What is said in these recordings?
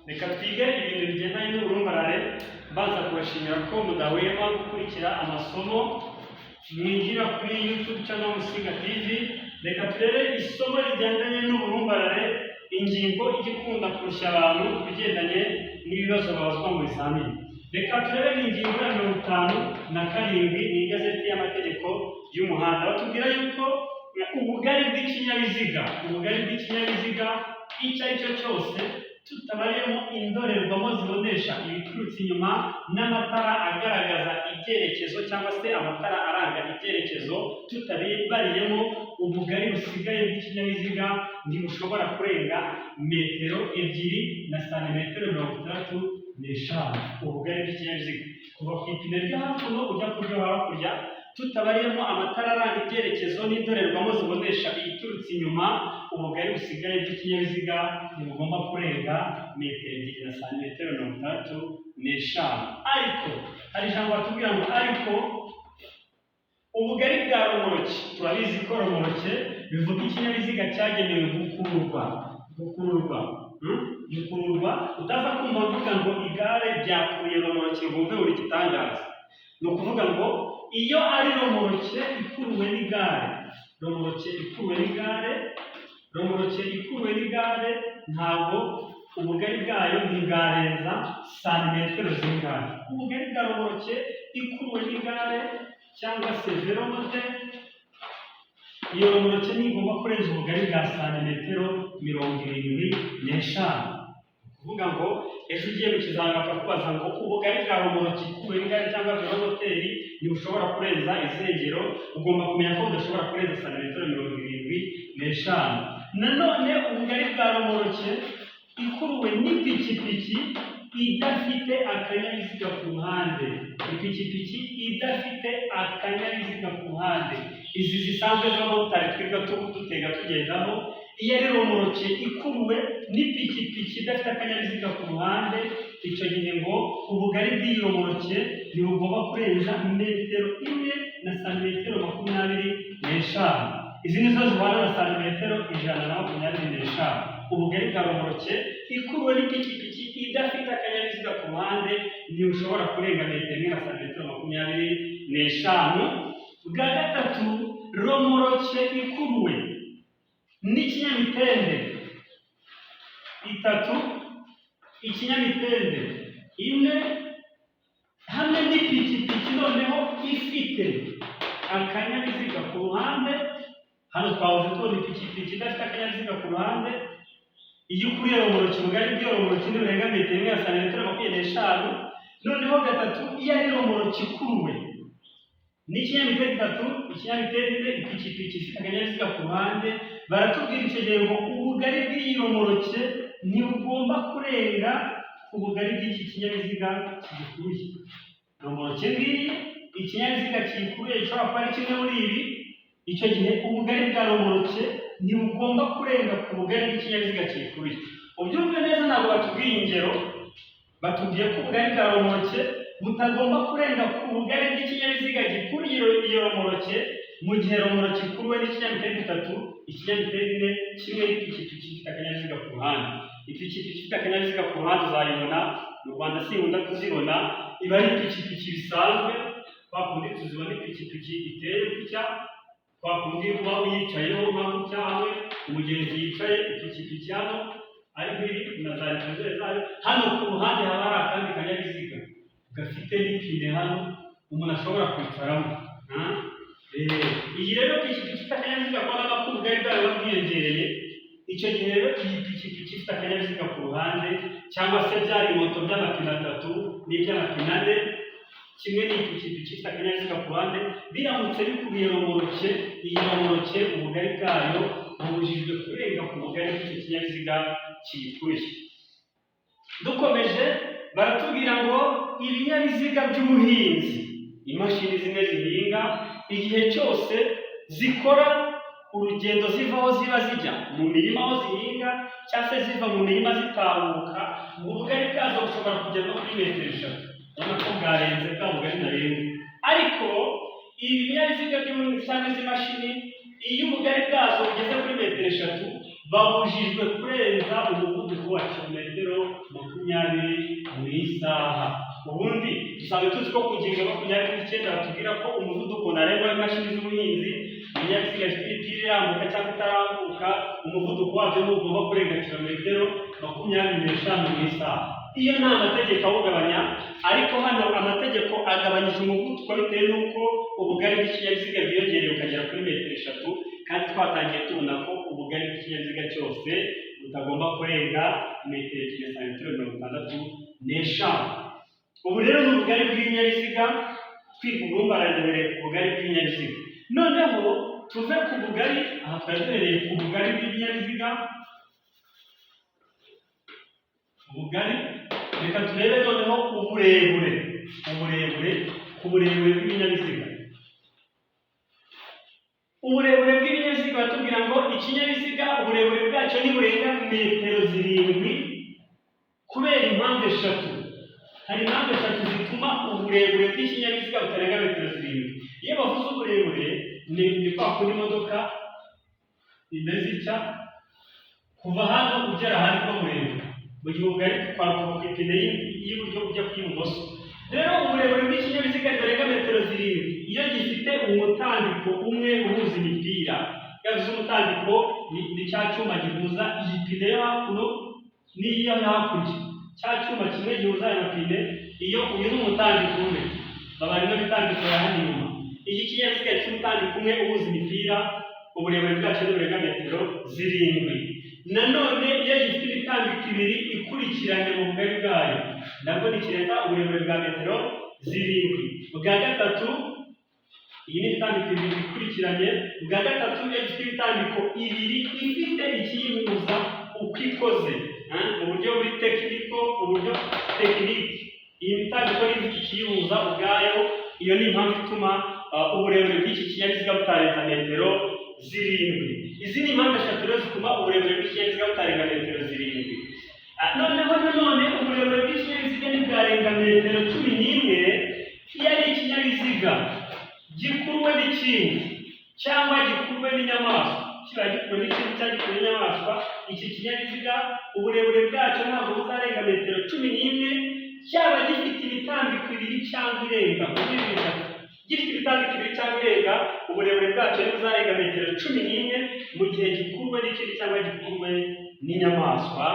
reka twige ibintu bigendanye n'uburumbarare baza kubashimira ko mudahwema gukurikira amasomo mwigira kuri YouTube cyangwa Musiga TV. Reka turebe isomo rigendanye n'uburumbarare, ingingo igikunda kurusha abantu bigendanye n'ibibazo babazwa mu bizamini. Reka turebe ingingo ya 57 mu igazeti y'amategeko y'umuhanda. Batubwira yuko ubugari bw'ikinyabiziga icyo ari cyo cyose tutabariyemo indorerwamo zibonesha ibiturutse inyuma n'amatara agaragaza ibyerekezo cyangwa se amatara aranga ibyerekezo, tutabariyemo ubugari busigaye bw'ikinyabiziga ntibushobora kurenga metero 2 na santimetero 65. Ubugari bw'ikinyabiziga kuva ku ipine ryo hakuno ujya ku ryo hakurya, tutabariyemo amatara aranga ibyerekezo n'indorerwamo zibonesha ibiturutse inyuma, ubugari busigaye bw'ikinyabiziga ntibugomba kurenga metero 2 na santimetero 65. Ariko hari ijambo batubwira ngo ariko ubugari bwa romoroke, turabizi ko romoroke bivuga ikinyabiziga cyagenewe gukururwa. Utaza kumva mvuga ngo igare ryakuruye romoroke bumve buri gitangaza. Ni ukuvuga ngo iyo ari romoroke ikuruwe n'igare ntabwo ubugari bwayo ntibwarenza santimetero zingana. Ubugari bwa romoroke ikuruwe n'igare cyangwa se velomote, iyo romoroke ntigomba kurenza ubugari bwa santimetero 75. kuvuga ngo ejo ugiye mu kizami bakakubaza ngo ubugari bwa romoroke ikuruwe n'igare cyangwa velomoteri ntibushobora kurenza izengero, ugomba kumenya ko budashobora kurenza santimetero 75. Nanone ubugari bwa romoroke ikuruwe n'ipikipiki idafite akanyabiziga ku ruhande, izi zisanzwe z'abamotari twiga dutega tugendaho. Iyo ari romoroke ikuruwe n'ipikipiki idafite akanyabiziga ku ruhande, icyo gihe ngo ubugari bw'iyi romoroke ntibugomba kurenza metero 1 na santimetero 25. Izi nizo zihwana na santimetero 125. Ubugari bwa romoroke ikuruwe n'ipikipiki idafite akanyabiziga ku ruhande ntibushobora kurenga metero 1 na santimetero 25. Bwa gatatu, romoroke ikuruwe n'ikinyamitende 3, ikinyamitende 1 hamwe n'ipikipiki noneho ifite akanyabiziga ku ruhande. Hano twavuze ko ipikipiki idafite akanyabiziga ku ruhande, iyo ukuriye romoroke ubugari bw'iyo romoroke ntiburenga metero 1 na santimetero 25. Noneho gatatu, iyo ari romoroke ikuruwe n'ikinyamitende 3, ikinyamitende 1, ipikipiki ifite akanyabiziga ku ruhande, baratubwira icyo gihe ngo ubugari bw'iyi romoroke ntibugomba kurenga ubugari bw'iki kinyabiziga kigikuruye. Romoroke ngiyi ikinyabiziga kiyikuruye gishobora kuba ari kimwe muri ibi, icyo gihe ubugari bwa romoroke ntibugomba kurenga ku bugari bw'ikinyabiziga kiyikuruye. Ubyumve neza, ntabwo batubwiye ingero, batubwiye ko ubugari bwa romoroke butagomba kurenga ku bugari bw'ikinyabiziga gikuriye iyo romoroke, mu gihe romoroke ikuruwe n'ikinyamitende 3, ikinyamitende 1 kimwe n'ipikipiki ifite akanyabiziga ku ruhande. Ipikipiki ifite akanyabiziga ku ruhande uzayibona mu Rwanda, sinkunda kuzibona, iba ari ipikipiki bisanzwe, kwa kundi tuzibona ipikipiki iteye gutya, kwa kundi uba uyicayeho nka gutya, hamwe umugenzi yicaye, ipikipiki hano ariko iri na za ritazere zayo. Hano ku ruhande haba hari akandi kanyabiziga gafite n'ipine hano umuntu ashobora kwicaramo. Iyi rero pikipiki ifite akanyabiziga kubona ko ubugari bwayo buba bwiyongereye, icyo gihe rero iyi pikipiki ifite akanyabiziga ku ruhande, cyangwa se byari moto by'amapine 3 n'iby'amapine 4, kimwe n'ipikipiki ifite akanyabiziga ku ruhande, biramutse bikubiye romoroke, iyi romoroke ubugari bwayo bubujijwe kurenga ku bugari bw'icyo kinyabiziga kiyikuruye. Dukomeje, baratubwira ngo ibinyabiziga by'umuhinzi, imashini zimwe zihinga, igihe cyose zikora urugendo ziva aho ziba zijya mu mirima aho zihinga, cyangwa se ziva mu mirima zitahuka, ubugari bwazo bushobora kugera kuri metero 3. Ubona ko bwarenze bwa bugari ntarengwa. Ariko ibi binyabiziga by'umuhinzi cyangwa izi mashini, iyo ubugari bwazo bugeze kuri metero 3, babujijwe kurenza umuvuduko wa kilometero 20 mu isaha. Ubundi dusanzwe tuzi ko ku ngingo ya 29 batubwira ko umuvuduko ntarengwa w'imashini z'ubuhinzi ibinyabiziga bifite imipira irambuka cyangwa itarambuka umuvuduko wabyo ntugomba kurenga kilometero 25 mu isaha. Iyo nta mategeko awugabanya, ariko hano amategeko agabanyije umuvuduko bitewe n'uko ubugari bw'ikinyabiziga bwiyongereye ukagera kuri metero 3, kandi twatangiye tubona ko ubugari bw'ikinyabiziga cyose butagomba kurenga metero 65. Ubu rero ni ubugari bw'ibinyabiziga, twiga uburumbarare ku bugari bw'ibinyabiziga. Noneho tuve ku bugari, aha twari duhereye ku bugari bw'ibinyabiziga. Ubugari, reka turebe noneho uburebure ku burebure bw'ibinyabiziga. Uburebure bw'ibinyabiziga batubwira ngo ikinyabiziga uburebure bwacyo niburenga metero 7 kubera impamvu eshatu. Hari impamvu eshatu zituma uburebure bw'ikinyabiziga butarenga metero 7. Iyo bavuze uburebure ni kwa kundi imodoka imeze itya kuva hano ugera ahandi ko burebure, mu gihe ubugari kwaruka ku ipine y'iburyo ujya kw'ibumoso. Rero uburebure bw'ikinyabiziga burenga metero 7 iyo gifite umutambiko umwe uhuza imipira. Yavuze umutambiko ni cya cyuma gihuza iyi pine yo hakuno n'iyo hakurya. Cya cyuma kimwe gihuza ayo mapine, iyo uyu ni umutambiko umwe, baba rero bitambiko ya hano inyuma. Iki kinyabiziga gifite umutambiko umwe uhuza imipira, uburebure bwacyo burenga metero 7. Nanone iyo gifite imitambiko ibiri ikurikiranye mu bugari bwayo, nabwo ni kirenga uburebure bwa metero 7. Bwa gatatu, iyi ni imitambiko ibiri ikurikiranye. Bwa gatatu iyo gifite imitambiko ibiri ifite ikiyihuza uko ikoze, mu buryo buri tekiniko, uburyo tekiniki. Iyi mitambiko n'ifite ikiyihuza ubwayo, iyo ni impamvu ituma uburebure bw'iki kinyabiziga butarenza metero 7. Izi ni impamvu eshatu rero zituma uburebure bw'ikinyabiziga butarenga metero 7. Noneho uburebure bw'ikinyabiziga ntibwarenga metero 11 iyo ari ikinyabiziga gikuruwe n'ikindi cyangwa gikuruwe n'inyamaswa. Kiba gikuruwe n'ikindi cyangwa gikuruwe n'inyamaswa, iki kinyabiziga uburebure bwacyo ntabwo buzarenga metero 11, cyaba gifite imitambiko ibiri cyangwa irenga. Gifite imitambiko ibiri cyangwa irenga, uburebure bwacyo ntibuzarenga metero 11 mu gihe gikuruwe n'ikindi cyangwa gikuruwe n'inyamaswa.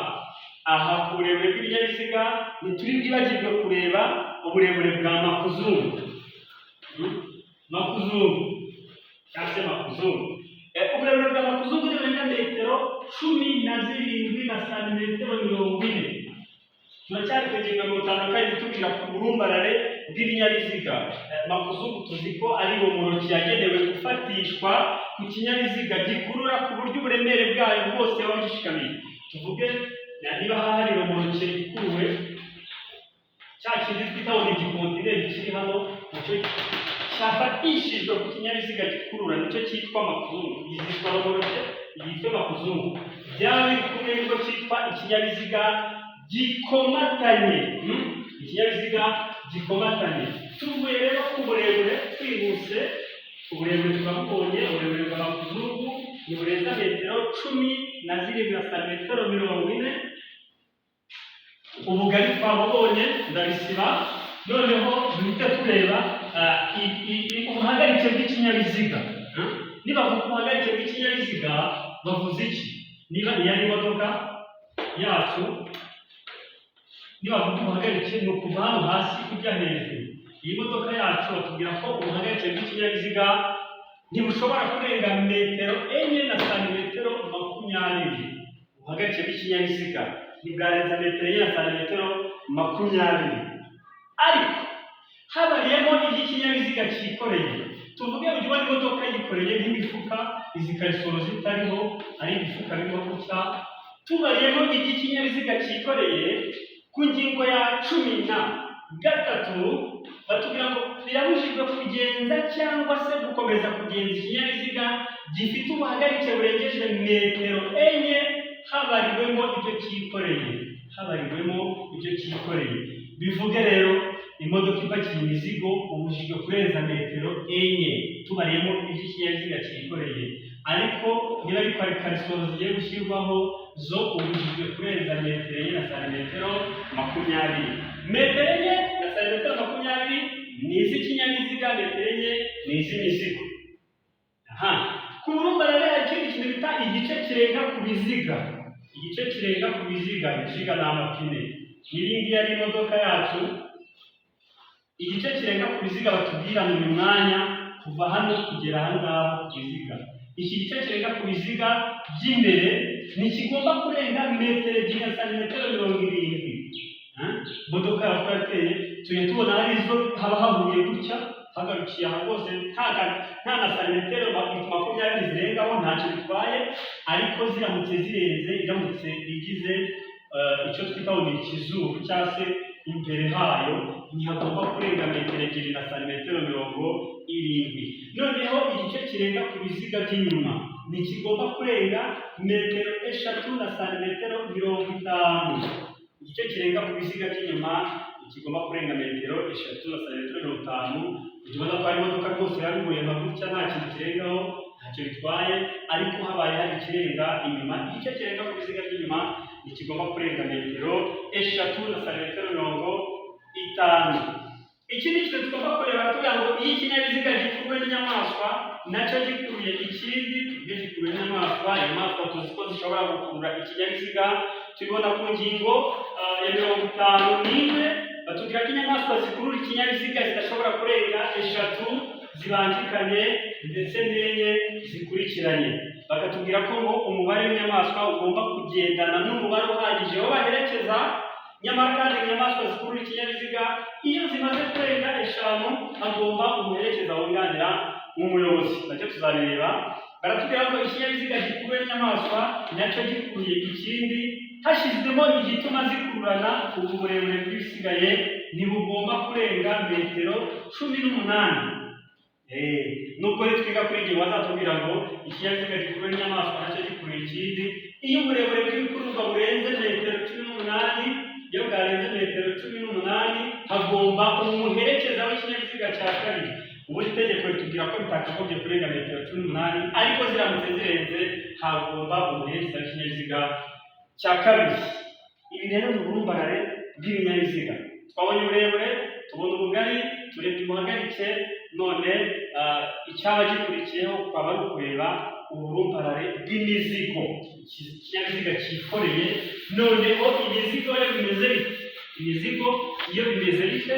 Aha ku burebure bw'ibinyabiziga ntituri bwibagirwe kureba uburebure bwa makuzungu. Cyangwa se makuzungu. Uburebure bwa makuzungu ni burenga metero 17 na santimetero 40. Turacyari ku ngingo ya 55 tubwira ku burumbarare bw'ibinyabiziga. Makuzungu tuzi ko ari romoroki yagenewe gufatishwa ku kinyabiziga gikurura ku buryo uburemere bwayo bwose buba bushikamiye. Tuvuge niba hari romoroki ikuruwe, cya kindi twita ngo ni igikontineri kiri hano, nicyo cyafatishijwe ku kinyabiziga gikurura, nicyo cyitwa makuzungu. Yitwa romoroki, yitwa makuzungu. Byaba biri kumwe n'icyo cyitwa ikinyabiziga gikomatanye. Ikinyabiziga gikomatanye. Tuvuye rero ku burebure twihuse, uburebure twabonye, uburebure bwa makuzungu ni burenza metero 17 na santimetero 40. Ubugari twabonye ndabisiba. Noneho duhita tureba ubuhagarike bw'ikinyabiziga. Niba bavuga ubuhagarike bw'ikinyabiziga bavuze iki? Niba ari imodoka yacu, niba bavuga ubuhagarike ni ukuva hano hasi kujya hejuru. Iyi modoka yacu batubwira ko ubuhagarike bw'ikinyabiziga ntibushobora kurenga metero 4 na santimetero 20. Ubuhagarike bw'ikinyabiziga ntibwarenza metero 4 na santimetero 20. Ariko habariyemo iby'ikinyabiziga cyikoreye. Tuvuge ugiye imodoka yikoreye nk'imifuka, izi karisoro zitariho, ari imifuka birimo gutya. Tubariyemo iby'ikinyabiziga cyikoreye ku ngingo ya 13 batubwira ngo birabujijwe kugenza cyangwa se gukomeza kugenza ikinyabiziga gifite ubuhagarike burengeje metero 4 habariwemo ibyo cyikoreye. Bivuge rero imodoka ipakiye imizigo ubujijwe kurenza metero 4 tubariyemo iby'ikinyabiziga cyikoreye. Ariko niba ari karisoro zigiye gushyirwaho zo ubujijwe kurenza metero enye na santimetero 20. Metero enye na santimetero 20 ni iz'ikinyabiziga, metero enye ni iz'imizigo. Ku burumbarare hari ikindi kintu bita igice kirenga ku biziga. Igice kirenga ku biziga, ibiziga ni amapine. N'iyi ngiyi ari imodoka yacu. Igice kirenga ku biziga batubwira mu mwanya kuva hano kugera aha ngaha ku biziga. Iki gice kirenga ku biziga by'imbere ntikigomba kurenga metero ebyiri na santimetero 70. Imodoka yakorateye tujya tubona hari izo haba hahuye gutya hagarukiye aha rwose nta na santimetero 20 zirengaho ntacyo bitwaye, ariko ziramutse zirenze, iramutse igize icyo twita ngo ni ikizuru cyangwa se imbere hayo ntihagomba kurenga metero ebyiri na santimetero 70. Noneho igice kirenga ku biziga by'inyuma ntikigomba kurenga metero 3 na santimetero 50. Igice kirenga ku biziga by'inyuma ntikigomba kurenga metero 3 na santimetero 50. Ubona ko ari imodoka rwose yabihuye nka gutya nta kintu kirengaho, ntacyo bitwaye, ariko habaye hari ikirenga inyuma. Igice kirenga ku biziga by'inyuma ntikigomba kurenga metero 3 na santimetero 50. Ikindi kintu tugomba kureba tuvuga ngo iyo ikinyabiziga gikuruwe n'inyamaswa nacyo gikuruye ikindi, iyo gikuruwe n'inyamaswa, inyamaswa tuzi ko zishobora gukurura ikinyabiziga, tubibona ku ngingo ya 51. Batubwira ko inyamaswa zikurura ikinyabiziga zidashobora kurenga 3 zibangikanye ndetse n'enye zikurikiranye. Bakatubwira ko ngo umubare w'inyamaswa ugomba kugendana n'umubare uhagije wo baherekeza, nyamara kandi inyamaswa zikurura ikinyabiziga iyo zimaze kurenga 5 hagomba umuherekeza wunganira nk'umuyobozi. Nacyo tuzabireba. Baratubwira ko ikinyabiziga gikuruwe n'inyamaswa nacyo gikuruye ikindi, hashyizwemo igituma zikururana, ubu burebure bw'ibisigaye ntibugomba kurenga metero 18. Nubwo twiga kuri igihe bazatubwira ngo ikinyabiziga gikuruwe n'inyamaswa nacyo gikuruye ikindi, iyo uburebure bw'ibikururwa burenze metero 18, iyo bwarenze metero 18 hagomba umuherekeza w'ikinyabiziga cya kabiri. Ubu itegeko ritubwira ko bitakagombye kurenga metero 18, ariko ziramutse zirenze hagomba umuherekeza w'ikinyabiziga cya kabiri. Ibi rero ni uburumbarare bw'ibinyabiziga. Twabonye uburebure, tubona ubugari, turebye umuhagarike, none icyaba gikurikiyeho twaba ari ukureba uburumbarare bw'imizigo. Ikinyabiziga cyikoreye, noneho imizigo yo bimeze bite? Imizigo iyo bimeze bite?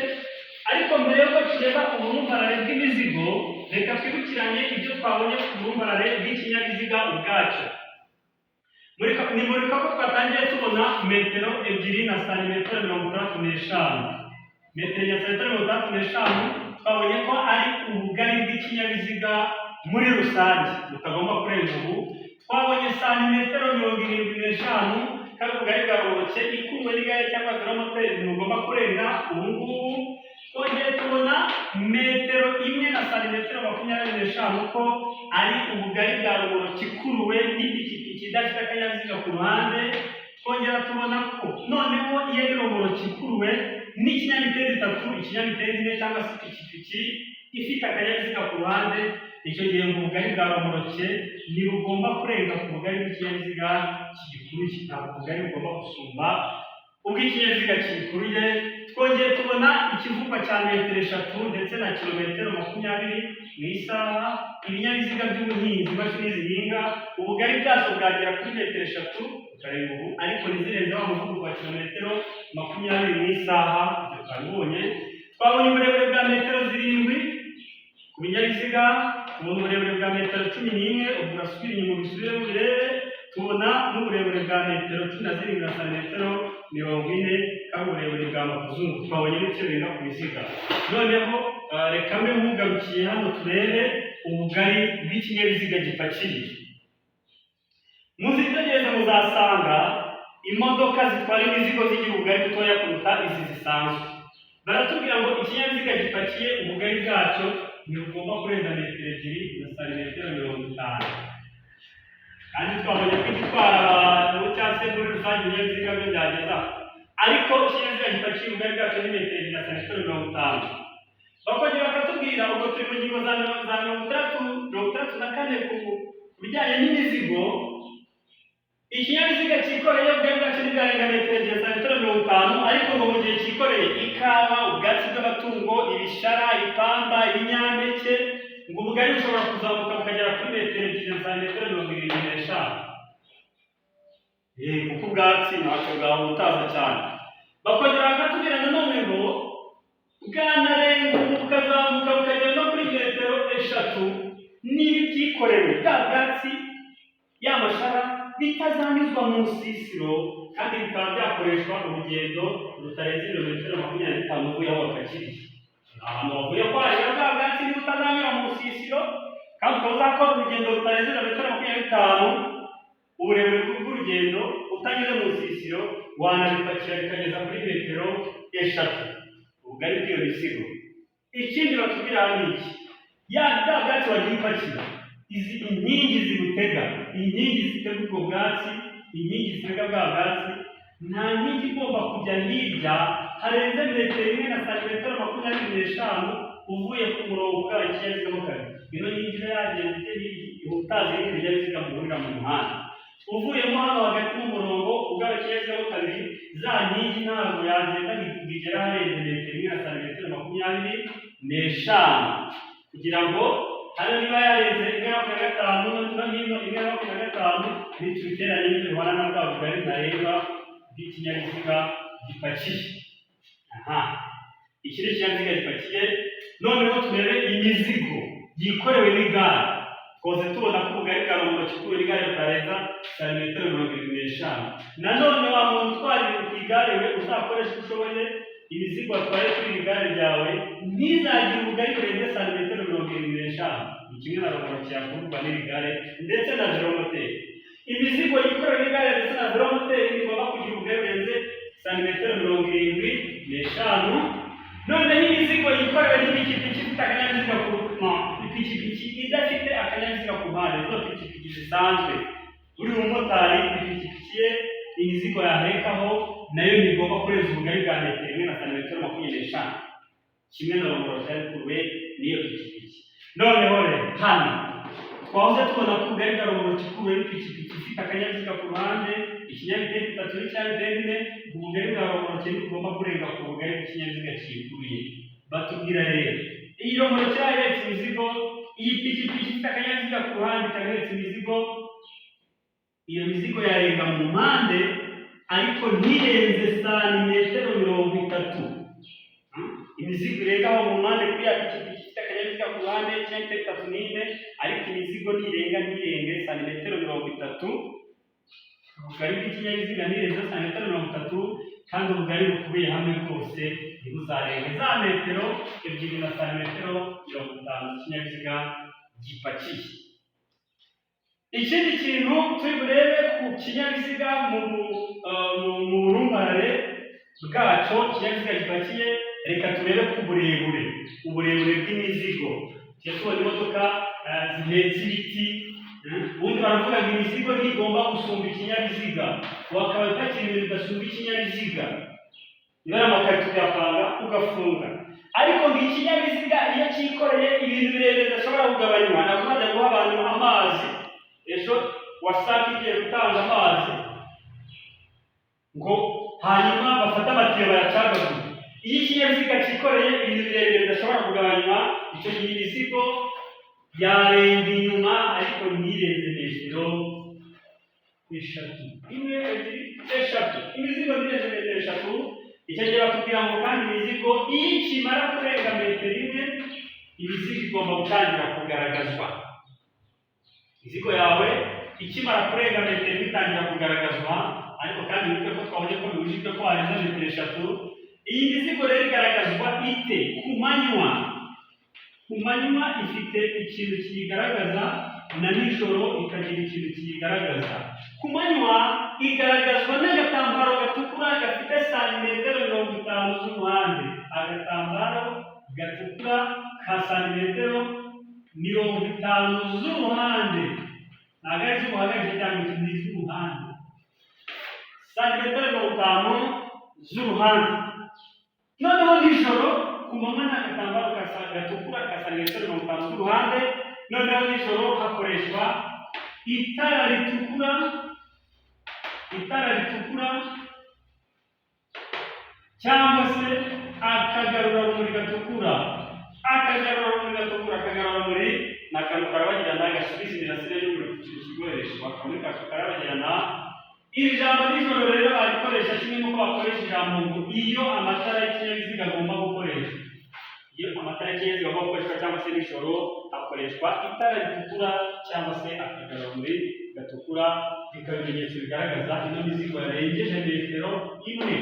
Ariko mbere yuko tureba uburumbarare bw'imizigo, reka twibukiranye ibyo twabonye ku burumbarare bw'ikinyabiziga ubwacyo. Ni muri ko twatangiye tubona metero 2 na santimetero 65. Metero ya santimetero 65 twabonye ko ari ubugari bw'ikinyabiziga muri rusange butagomba kurenza ubu. Twabonye santimetero 75 kandi ubugari bwa roboke ikuruwe n'igare cyangwa velomoteri ntibugomba kurenga ubu ngubu. Twongeye tubona metero 1 na santimetero 25 ko ari ubugari bwa roboke ikuruwe n'ipikipiki idafite akanyabiziga ku ruhande. Twongera tubona ko noneho iyo ari roboke ikuruwe n'ikinyamitende 3, ikinyamitende 4 cyangwa se ipikipiki ifite akanyabiziga ku ruhande, icyo gihe ubugari bwa roboke ntibugomba kurenga ku bugari bw'ikinyabiziga kigikuruye. Ntabwo ubugari bugomba gusumba ubw'ikinyabiziga kigikuruye. Twongeye tubona ikivugwa cya metero 3 ndetse na kilometero 20 mu isaha. Ibinyabiziga by'ubuhinzi, imashini zihinga, ubugari bwazo bwagera kuri metero 3 ukarenga ubu, ariko ntizirenzeho umuvuduko wa kilometero 20 mu isaha. Ibyo twabibonye. Twabonye uburebure bwa metero 7 ku binyabiziga, tubona uburebure bwa metero 11, ubwo urasubira inyuma bisubire mu birere. Tubona n'uburebure bwa metero 17 na santimetero 40 kandi uburebure bwa makuzungu. Twabonye ibice birenga ku biziga. Noneho reka mbe mugarukiye hano turebe ubugari bw'ikinyabiziga gipakiye. Muzitegereza muzasanga imodoka zitwara imizigo zigira ubugari butoya kuruta izi zisanzwe. Baratubwira ngo ikinyabiziga gipakiye ubugari bwacyo ntibugomba kurenza metero 2 na santimetero 50. Kandi twabonye ko igitwara abantu cyangwa se muri rusange ibinyabiziga byo byageza, ariko ikinyabiziga gipakiye ubugari bwacyo ni metero 2 na santimetero 50. Bakongera bakatubwira ubwo turi mu ngingo za 64 ku bijyanye n'imizigo. ikinyabiziga cyikoreye ubwari bwacyo ntibwarenga metero ebyiri santimetero 50, ariko ngo mu gihe cyikoreye ikawa, ubwatsi bw'amatungo, ibishara, ipamba, ibinyampeke, ngo ubugari bushobora kuzamuka bukagera kuri metero ebyiri na santimetero 75. Kuko ubwatsi ntacyo bwahutaza cyane. Bakongera bakatubwira nanone ngo bwanarenga bukazamuka bukagera no kuri metero 3 niba byikorewe bwa bwatsi y'amashara bitazanyuzwa mu nsisiro, kandi bikaba byakoreshwa urugendo rutarenze metero 25 uvuye aho bakakiriye. Ahantu bavuye kwarira bwa bwatsi butazanyura mu nsisiro, kandi ukaba uzakora urugendo rutarenze metero 25, uburebure bw'urugendo utanyuze mu nsisiro, wanabipakira bikageza kuri metero 3 ubugari bw'iyo mizigo. Ikindi batubwira ni iki? Bwa bwatsi wagiye upakira, izi inkingi zibutega, inkingi zitega ubwo bwatsi, inkingi zitega bwa bwatsi, nta nkingi igomba kujya hirya harenze metero 1 na santimetero 25 uvuye ku murongo bwawe ikinyabiziga kare. Ino nkingi yagenze ihutaza ibindi binyabiziga muhurira mu muhanda. Uvuyemo hano hagati mu murongo ubwawe ikinyabiziga kabiri, za nkingi ntabwo yagenda bigera harenze metero 1 na santimetero 25, kugira ngo hano niba yarenze 1.5 no hino 1.5 bityo biteranye n'ibyo bihwana na bwa bugari ntarengwa bw'ikinyabiziga gipakiye. Iki ni ikinyabiziga gipakiye. Noneho turebe imizigo yikorewe n'igare. Twose tubona ko ubugari bwa muntu kikuwe n'igare butarenza santimetero 75. Nanone wa muntu utwara ibintu ku igare we uzakoresha ushoboye imizigo atwaye kuri igare ryawe ntizagire ubugari burenze santimetero 75. Ni kimwe na romoro cyakurwa n'igare ndetse na velomoteri. Imizigo yikorewe n'igare ndetse na velomoteri igomba kugira ubugari burenze santimetero 75. Noneho imizigo yikorewe n'ipikipiki ifite akanyabiziga ku ipikipiki idafite akanyabiziga ku mpande, zo pikipiki zisanzwe, uri umumotari ipikipiki ye imizigo yahekaho nayo ntigomba kurenza ubugari bwa metero 1 na santimetero 25, kimwe na romoro cyakuwe n'iyo pikipiki. Noneho rero hano twahoze tubona ko ubugari bwa romoro kikuwe n'ipikipiki ifite akanyabiziga ku ruhande, ikinyamitende 3 n'ikinyamitende 4, ubugari bwa romoro ugomba kurenga ku bugari bw'ikinyabiziga kikuye. Batubwira rero iyi romoro cyahetse imizigo, iyi pikipiki ifite akanyabiziga ku ruhande kahetse imizigo, iyo mizigo yarenga mu mpande ariko ntirenze santimetero 30. Imizigo irengaho mu mpande kuri ya pikipiki ifite akanyabiziga ku ruhande ikinyamitende 3 ariko imizigo ntirenge santimetero 30. Ubugari bw'ikinyabiziga ntirenze santimetero 30, kandi ubugari bukubiye hamwe bwose ntibuzarenge za metero 2 na santimetero 50 ikinyabiziga gipakiye. Ikindi kintu turi burebe ku kinyabiziga mu burumbarare bwacyo ikinyabiziga gipakiye, reka turebe ku burebure bw'imizigo. Tubona imodoka zihetse ibiti, ubundi baravuga ngo imizigo ntigomba gusumba ikinyabiziga, wakaba ipakira ibintu bidasumba ikinyabiziga, niba ari amakarito uyapanga ugafunga. Ariko ngo ikinyabiziga iyo cyikoreye ibintu birebire bidashobora kugabanywa, ntabwo bajya guha abantu amazi, ejo wasanga igiye gutanga amazi ngo hanyuma bafate amatiyo bayacagagure. Iyo ikinyabiziga cyikoreye ibintu birebire bidashobora kugabanywa, icyo gihe imizigo yarenga inyuma ariko ntirenze metero 3. 1, 2, 3. Imizigo ntirenze metero 3. Icyo gihe batubwira ngo kandi imizigo iyo ikimara kurenga metero 1, imizigo igomba gutangira kugaragazwa. Imizigo yawe ikimara kurenga metero 1 itangira kugaragazwa, ariko kandi wibuke ko twabonye ko bibujijwe ko harenza metero 3. Iyi mizigo rero igaragazwa ite? Ku manywa. Ku manywa ifite ikintu kiyigaragaza, na nijoro ikagira ikintu kiyigaragaza. Ku manywa igaragazwa n'agatambaro gatukura gafite santimetero 50 z'umuhande. Agatambaro gatukura ka santimetero 50 z'umuhande, ntabwo ari iz'umuhagaze cyangwa iz'umuhande, santimetero 50 z'umuhande. Noneho nijoro ku manywa ni agatambaro gatukura ka santimetero 50 z'uruhande. Noneho nijoro hakoreshwa itara ritukura itara ritukura cyangwa se akagarurarumuri gatukura. Akagarurarumuri gatukura, akagarurarumuri ni akantu karabagirana gasubiza imirasire y'umuriro ku kintu kigoreshwa, kamwe karabagirana. Iri jambo nijoro rero barikoresha kimwe n'uko bakoresha ijambo ngo iyo amatara y'ikinyabiziga agomba gukoreshwa. Iyo amatara y'ikinyabiziga agomba gukoreshwa cyangwa se nijoro hakoreshwa itara ritukura cyangwa se akagarurarumuri gatukura, bikaba ibimenyetso bigaragaza ino mizigo yarengeje metero imwe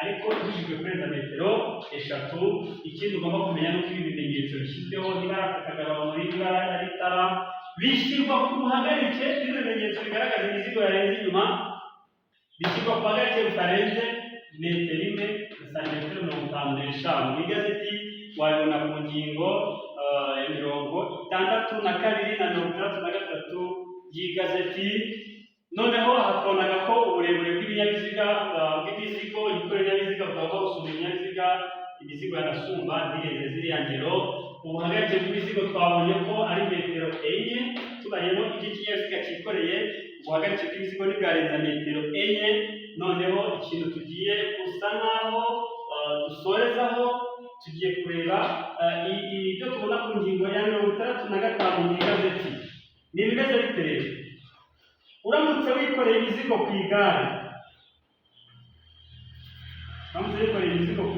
ariko ibujijwe kurenza metero eshatu. Ikindi ugomba kumenya nuko ibi bimenyetso bishyizweho, niba ari akagarurarumuri, niba ari itara, bishyirwa ku buhagarike bw'ibimenyetso bigaragaza imizigo yarenze inyuma, bishyirwa ku buhagarike butarenze metero imwe na santimetero 55. Mu igazeti wabibona ku ngingo ya 62 na 63 y'igazeti. Noneho hatonaga ko uburebure bw'ibinyabiziga bw'imizigo yikorera ibinyabiziga bukaba busumba ibinyabiziga, imizigo yanasumba ntirenze ziriya ngero. Ubuhagarike bw'imizigo twabonye ko ari metero 4, tubayemo iby'ikinyabiziga cyikoreye ubuhagarike bw'imizigo ntibwarenza metero 4. Noneho ikintu tugiye gusa naho dusorezaho, tugiye kureba ibyo tubona ku ngingo ya 65 y'igazeti. Ni ibimeze bite rero? Uramutse wikoreye imizigo ku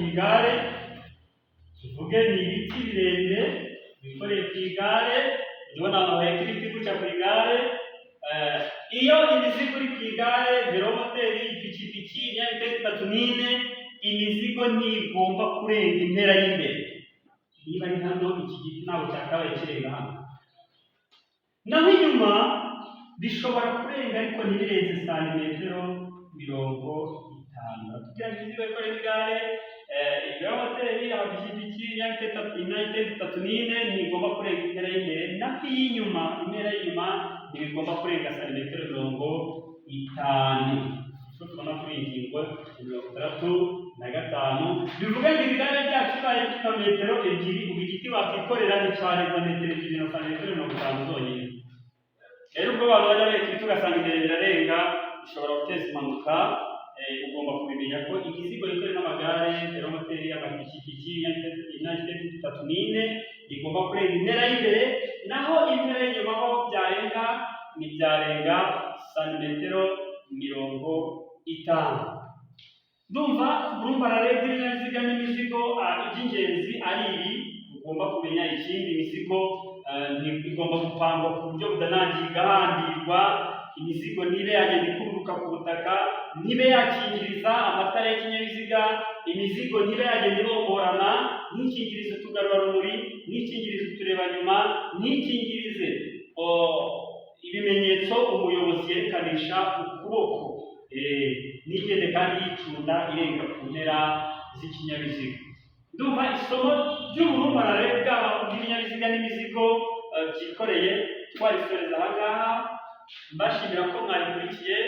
igare, tuvuge ni ibiti birebire wikoreye ku igare, ndabona abantu baheka ibiti gutya ku igare. Iyo imizigo iri ku igare, velomoteri, ipikipiki, ibinyamitende 34, imizigo ntigomba kurenga intera y'imbere. Niba ari hano iki giti ntabwo cyakabaye kirenga hano, naho inyuma bishobora kurenga ariko ntibirenze santimetero 50. Tugira imizigo yikoreye igare, velomoteri, amapikipiki, ibinyamitende 34 ntigomba kurenga intera y'imbere, naho iy'inyuma, intera y'inyuma ntibigomba kurenga santimetero 50. Icyo tubona kuri iyi ngingo 65 bivuga ngo igare ryacu ribaye rifite metero 2, ubu igiti wakikorera nticyarenza metero 2 na santimetero 50 zonyine. Rero ubwo abantu bajya bereka ibiti ugasanga imbere birarenga, bishobora guteza impanuka. Ugomba kubimenya ko imizigo yikorera n'amagare, velomoteri, amapikipiki, ibinyamitende 34 igomba kurenga intera y'imbere, naho intera y'inyuma ho ntibyarenga santimetero 50. Ndumva uburumbarare bw'ibinyabiziga n'imizigo iby'ingenzi ari ibi ugomba kumenya. Ikindi, imizigo igomba gupangwa ku buryo budanangiye igahambirwa. Imizigo ntibe yagenda ikururuka ku butaka, ntibe yakingiriza amatara y'ikinyabiziga, imizigo ntibe yagenda ibomborana, ntikingirize utugarurarumuri, ntikingirize uturebanyuma, ntikingirize ibimenyetso umuyobozi yerekanisha ukuboko, nigende kandi yicunda irenga ku mpera z'ikinyabiziga. Ndumva isomo ry'uburumbarare bw'ibinyabiziga n'imizigo byikoreye twarisoreza aha ngaha. Mbashimira ko mwarikurikiye.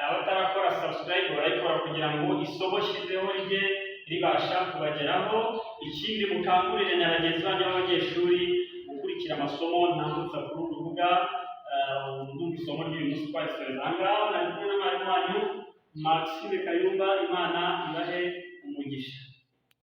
Abatarakora subscribe barayikora kugira ngo isomo shyizeho rijye ribasha kubageraho. Ikindi, mukangurire na bagenzi banyu b'abanyeshuri gukurikira amasomo ntambutsa kuri uru rubuga. Ndumva isomo ry'uyu munsi twarisoreza aha ngaha. Nari kumwe na mwarimu wanyu Maxime Kayumba. Imana ibahe umugisha.